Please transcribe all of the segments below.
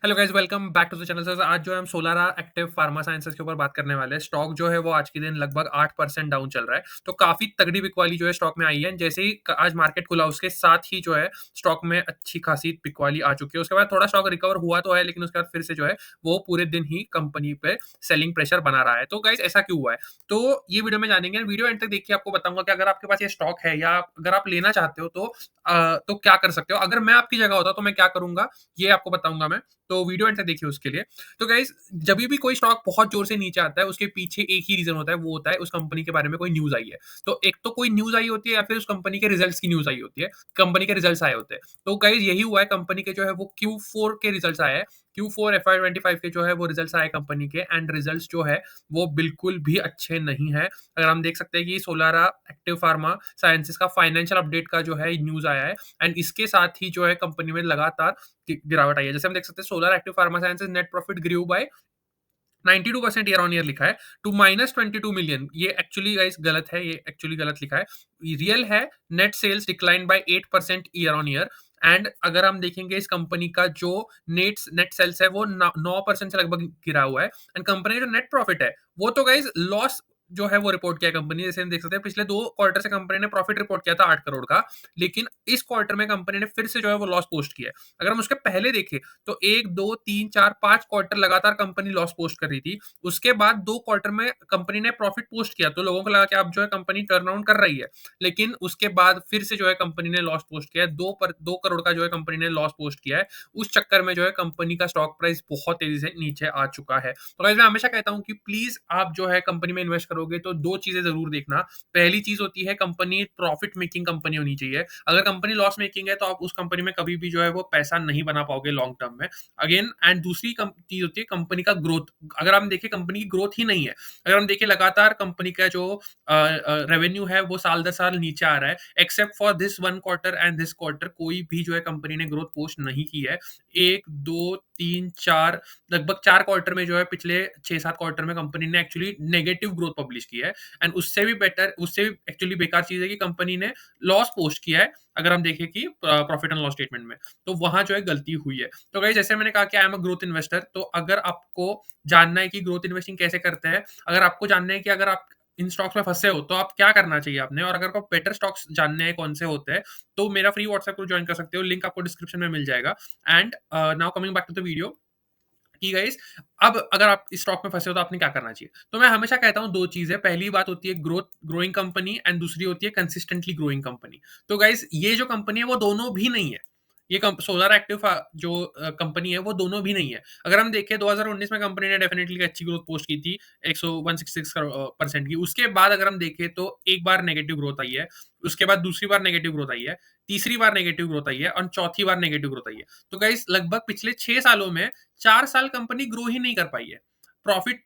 Hello guys, welcome back to the channel. Sir, आज जो है हम सोलारा एक्टिव फार्मा साइंसेज के ऊपर बात करने वाले हैं। स्टॉक जो है वो आज के दिन लगभग 8% डाउन चल रहा है, तो काफ़ी तगड़ी बिकवाली जो है स्टॉक में आई है। जैसे ही आज मार्केट खुला उसके साथ ही जो है स्टॉक में अच्छी खासी बिकवाली आ चुकी है। उसके बाद थोड़ा स्टॉक रिकवर हुआ तो है, लेकिन उसके बाद फिर से जो है वो पूरे दिन ही कंपनी पे सेलिंग प्रेशर बना रहा है। तो गाइस, ऐसा क्यों हुआ है? तो ये वीडियो में जानेंगे। वीडियो एंड तक देखिए, आपको बताऊंगा कि अगर आपके पास ये स्टॉक है या अगर आप लेना चाहते हो तो क्या कर सकते हो। अगर मैं आपकी जगह होता तो मैं क्या करूंगा, ये आपको बताऊंगा मैं। तो वीडियो एंड तक देखिए उसके लिए। तो गाइस, जब भी कोई स्टॉक बहुत जोर से नीचे आता है, उसके पीछे एक ही रीजन होता है, वो होता है उस कंपनी के बारे में कोई न्यूज आई है। तो एक तो कोई न्यूज आई होती है या फिर उस कंपनी के रिजल्ट्स की न्यूज आई होती है, कंपनी के रिजल्ट्स आए होते हैं। तो गाइस, यही हुआ है। कंपनी के जो है वो Q4 के रिजल्ट्स आए हैं। Q4 FY25 के जो है वो रिजल्ट्स आए कंपनी के, एंड रिजल्ट्स जो है वो बिल्कुल भी अच्छे नहीं है। अगर हम देख सकते हैं कि सोलारा एक्टिव फार्मा साइंसेज का फाइनेंशियल अपडेट का जो है न्यूज आया है, एंड इसके साथ ही जो है कंपनी में लगातार गिरावट आई है। जैसे हम देख सकते हैं, Solar Active Pharma Sciences net profit grew by 92% year on year लिखा है टू -22 मिलियन। ये एक्चुअली गाइस गलत है, ये एक्चुअली गलत लिखा है। रियल है, net sales decline by 8% year on year. And अगर हम देखेंगे इस कंपनी का जो नेट सेल्स है वो 9% से लगभग गिरा हुआ है। एंड कंपनी जो नेट प्रॉफिट है वो तो गाइस लॉस जो है वो रिपोर्ट किया कंपनी। जैसे हम देख सकते हैं, पिछले 2 क्वार्टर से कंपनी ने प्रॉफिट रिपोर्ट किया था 8 करोड़ का, लेकिन इस क्वार्टर में कंपनी ने फिर से जो है वो लॉस पोस्ट किया है। अगर हम उसके पहले देखें तो 1, 2, 3, 4, 5 क्वार्टर लगातार कंपनी लॉस पोस्ट कर रही थी। उसके बाद 2 क्वार्टर में कंपनी ने प्रॉफिट पोस्ट किया, तो लोगों को लगा कि अब जो है कंपनी टर्न अराउंड कर रही है। लेकिन उसके बाद फिर से जो है कंपनी ने लॉस पोस्ट किया है। 2 करोड़ का जो है कंपनी ने लॉस पोस्ट किया है। उस चक्कर में जो है कंपनी का स्टॉक प्राइस बहुत तेजी से नीचे आ चुका है। तो गाइस, मैं हमेशा कहता हूँ कि प्लीज आप जो है कंपनी में इन्वेस्ट करोगे तो दो चीजें जरूर देखना। पहली चीज होती है, कंपनी प्रॉफिट मेकिंग कंपनी होनी चाहिए। अगर कंपनी लॉस मेकिंग है तो आप उस कंपनी में कभी भी जो है वो पैसा नहीं बना पाओगे लॉन्ग टर्म में। अगेन, एंड दूसरी चीज होती है कंपनी का ग्रोथ। अगर हम देखें कंपनी की ग्रोथ ही नहीं है, अगर हम देखें लगातार कंपनी का जो रेवेन्यू है वो साल दर साल नीचे आ रहा है, except for this 1 quarter and this quarter कोई भी जो है कंपनी ने ग्रोथ पोस्ट नहीं की है। 1, 2, 3, 4, लगभग 4 क्वार्टर में जो है पिछले 6, 7 क्वार्टर में कंपनी ने एक्चुअली नेगेटिव ग्रोथ पब्लिश की है। एंड उससे भी बेटर, उससे भी एक्चुअली बेकार चीज है कि कंपनी ने लॉस पोस्ट किया है। अगर हम देखें कि प्रॉफिट एंड लॉस स्टेटमेंट में, तो वहां जो है गलती हुई है। तो गाइस, जैसे मैंने कहा कि I am a growth investor, तो अगर आपको जानना है कि ग्रोथ इन्वेस्टिंग कैसे करते हैं, अगर आपको जानना है कि अगर आप इन स्टॉक्स में फंसे हो तो आप क्या करना चाहिए आपने, और अगर आपको बेटर स्टॉक्स जानने हैं कौन से होते हैं, तो मेरा फ्री व्हाट्सएप ग्रुप ज्वाइन कर सकते हो। लिंक आपको डिस्क्रिप्शन में मिल जाएगा। And now coming back to the video कि गाइस, अब अगर आप इस स्टॉक में फंसे हो तो आपने क्या करना चाहिए। तो मैं हमेशा कहता हूँ दो चीजें। पहली बात होती है ग्रोइंग कंपनी, एंड दूसरी होती है कंसिस्टेंटली ग्रोइंग कंपनी। तो गाइस, ये जो कंपनी है वो दोनों भी नहीं है। ये सोलर एक्टिव जो कंपनी है वो दोनों भी नहीं है। अगर हम देखें 2019 में कंपनी ने डेफिनेटली अच्छी ग्रोथ पोस्ट की थी, 166% की। उसके बाद अगर हम देखें तो एक बार नेगेटिव ग्रोथ आई है, उसके बाद दूसरी बार नेगेटिव ग्रोथ आई है, तीसरी बार नेगेटिव ग्रोथ आई है, और चौथी बार नेगेटिव ग्रोथ आई है। तो गाइस, लगभग पिछले 6 सालों में 4 साल कंपनी ग्रो ही नहीं कर पाई है। प्रॉफिट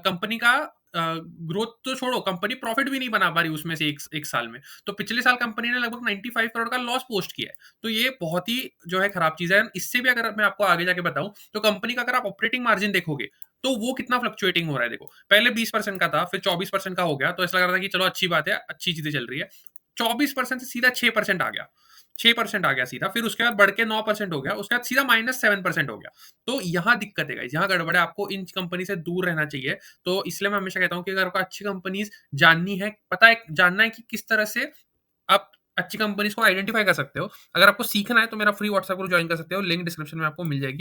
कंपनी का ग्रोथ तो छोड़ो, कंपनी प्रॉफिट भी नहीं बना पा रही उसमें से एक साल में। तो पिछले साल कंपनी ने लगभग 95 करोड़ का लॉस पोस्ट किया है। तो ये बहुत ही जो है खराब चीज है। इससे भी अगर मैं आपको आगे जाके बताऊं, तो कंपनी का अगर आप ऑपरेटिंग मार्जिन देखोगे तो वो कितना फ्लक्चुएटिंग हो रहा है। देखो, पहले 20% का था, फिर 24% का हो गया, तो ऐसा लग रहा था कि चलो अच्छी बात है, अच्छी चीजें चल रही है। 24% से सीधा 6% आ गया, 6% आ गया सीधा, फिर उसके बाद बढ़ के 9% हो गया, उसके बाद सीधा -7% हो गया। तो यहाँ दिक्कत है गाइस, यहाँ गड़बड़ है। आपको इन कंपनी से दूर रहना चाहिए। तो इसलिए मैं हमेशा कहता हूँ कि अगर आपको अच्छी कंपनीज जाननी है, पता है, जानना है कि किस तरह से आप अच्छी कंपनीज को आइडेंटिफाई कर सकते हो, अगर आपको सीखना है तो मेरा फ्री व्हाट्सएप ग्रुप ज्वाइन कर सकते हो। लिंक डिस्क्रिप्शन में आपको मिल जाएगी।